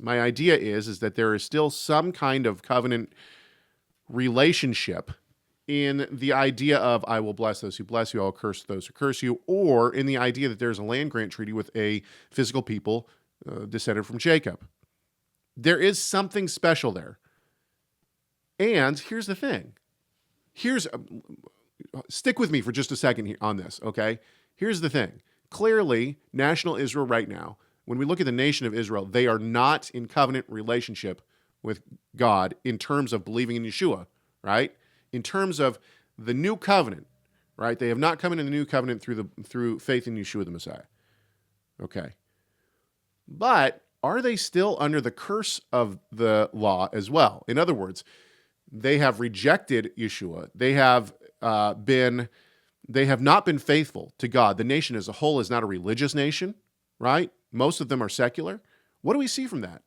My idea is that there is still some kind of covenant relationship in the idea of I will bless those who bless you, I will curse those who curse you, or in the idea that there's a land grant treaty with a physical people descended from Jacob. There is something special there. And here's the thing. Stick with me for just a second here on this, okay? Here's the thing. Clearly, national Israel right now, when we look at the nation of Israel, they are not in covenant relationship with God in terms of believing in Yeshua, right? In terms of the new covenant, right? They have not come into the new covenant through faith in Yeshua the Messiah. Okay. But are they still under the curse of the law as well? In other words, they have rejected Yeshua. They have not been faithful to God. The nation as a whole is not a religious nation, right? Most of them are secular. What do we see from that?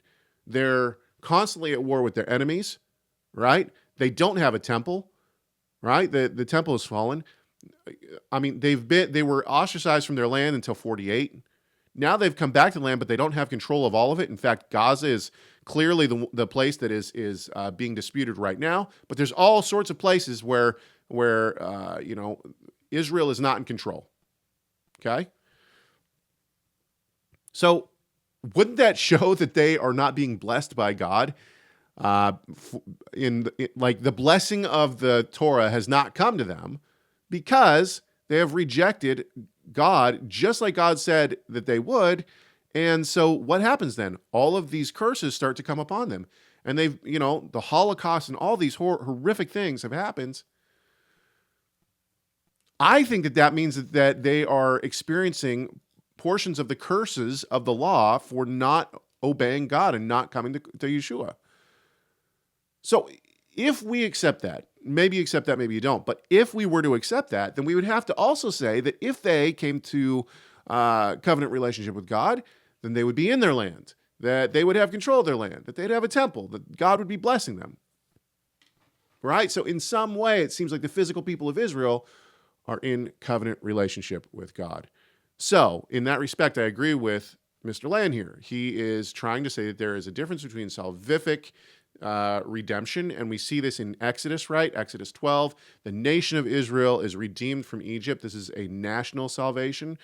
They're constantly at war with their enemies, right? They don't have a temple, right? The temple has fallen. I mean, they were ostracized from their land until 48. Now they've come back to the land, but they don't have control of all of it. In fact, Gaza is clearly the place that is being disputed right now. But there's all sorts of places where Israel is not in control. Okay? So wouldn't that show that they are not being blessed by God? Like the blessing of the Torah has not come to them because they have rejected God, just like God said that they would. And so what happens then? All of these curses start to come upon them. And the Holocaust and all these horrific things have happened. I think that means that they are experiencing portions of the curses of the law for not obeying God and not coming to Yeshua. So if we accept that, maybe you don't, but if we were to accept that, then we would have to also say that if they came to covenant relationship with God, then they would be in their land, that they would have control of their land, that they'd have a temple, that God would be blessing them. Right? So in some way, it seems like the physical people of Israel are in covenant relationship with God. So in that respect, I agree with Mr. Land here. He is trying to say that there is a difference between salvific redemption, and we see this in Exodus, right? Exodus 12, the nation of Israel is redeemed from Egypt. This is a national salvation.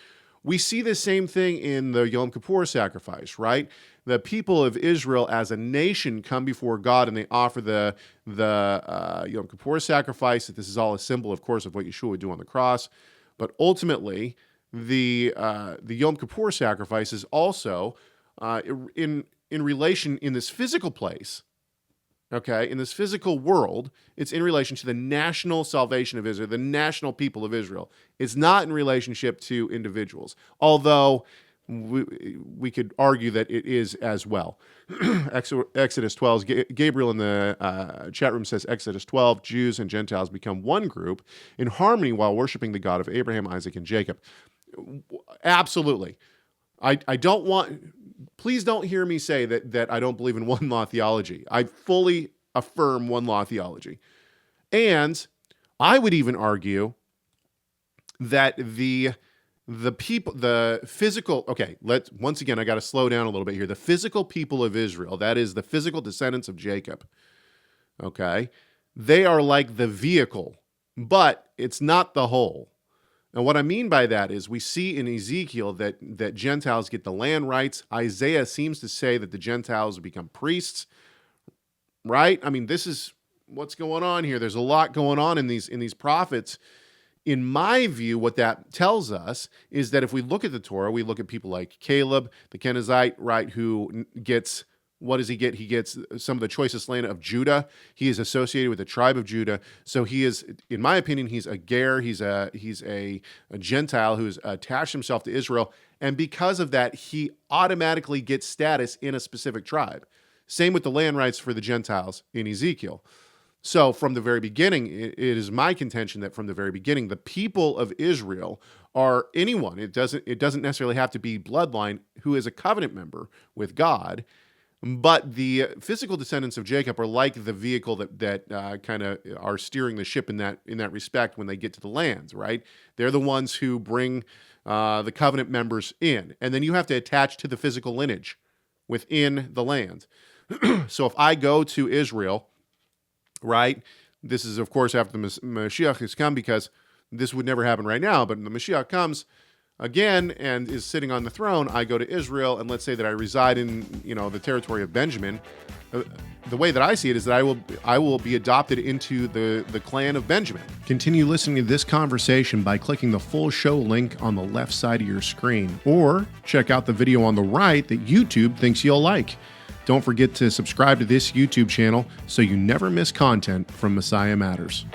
We see the same thing in the Yom Kippur sacrifice, right? The people of Israel as a nation come before God and they offer the Yom Kippur sacrifice. This is all a symbol, of course, of what Yeshua would do on the cross. But ultimately, the Yom Kippur sacrifice is also in relation in this physical place. Okay, in this physical world, it's in relation to the national salvation of Israel, the national people of Israel. It's not in relationship to individuals, although we could argue that it is as well. Exodus 12, Gabriel in the chat room says, Exodus 12, Jews and Gentiles become one group in harmony while worshiping the God of Abraham, Isaac, and Jacob. Absolutely. Please don't hear me say that I don't believe in one law theology. I fully affirm one law theology. And I would even argue that the physical, once again, I got to slow down a little bit here. The physical people of Israel, that is the physical descendants of Jacob, okay, they are like the vehicle, but it's not the whole. And what I mean by that is we see in Ezekiel that Gentiles get the land rights. Isaiah seems to say that the Gentiles become priests, right? I mean, this is what's going on here. There's a lot going on in these prophets. In my view, what that tells us is that if we look at the Torah, we look at people like Caleb, the Kenizzite, right, who gets... What does he get? He gets some of the choicest land of Judah. He is associated with the tribe of Judah. So he is, in my opinion, he's a ger. He's a Gentile who's attached himself to Israel. And because of that, he automatically gets status in a specific tribe. Same with the land rights for the Gentiles in Ezekiel. So from the very beginning, it is my contention that from the very beginning, the people of Israel are anyone. It doesn't necessarily have to be bloodline who is a covenant member with God. But the physical descendants of Jacob are like the vehicle that kind of are steering the ship in that respect when they get to the lands, right? They're the ones who bring the covenant members in. And then you have to attach to the physical lineage, within the land. So if I go to Israel, right, this is, of course, after the Mashiach has come, because this would never happen right now, but the Mashiach comes again and is sitting on the throne. I go to Israel, and let's say that I reside in, the territory of Benjamin. The way that I see it is that I will be adopted into the clan of Benjamin. Continue listening to this conversation by clicking the full show link on the left side of your screen, or check out the video on the right that YouTube thinks you'll like. Don't forget to subscribe to this YouTube channel so you never miss content from Messiah Matters.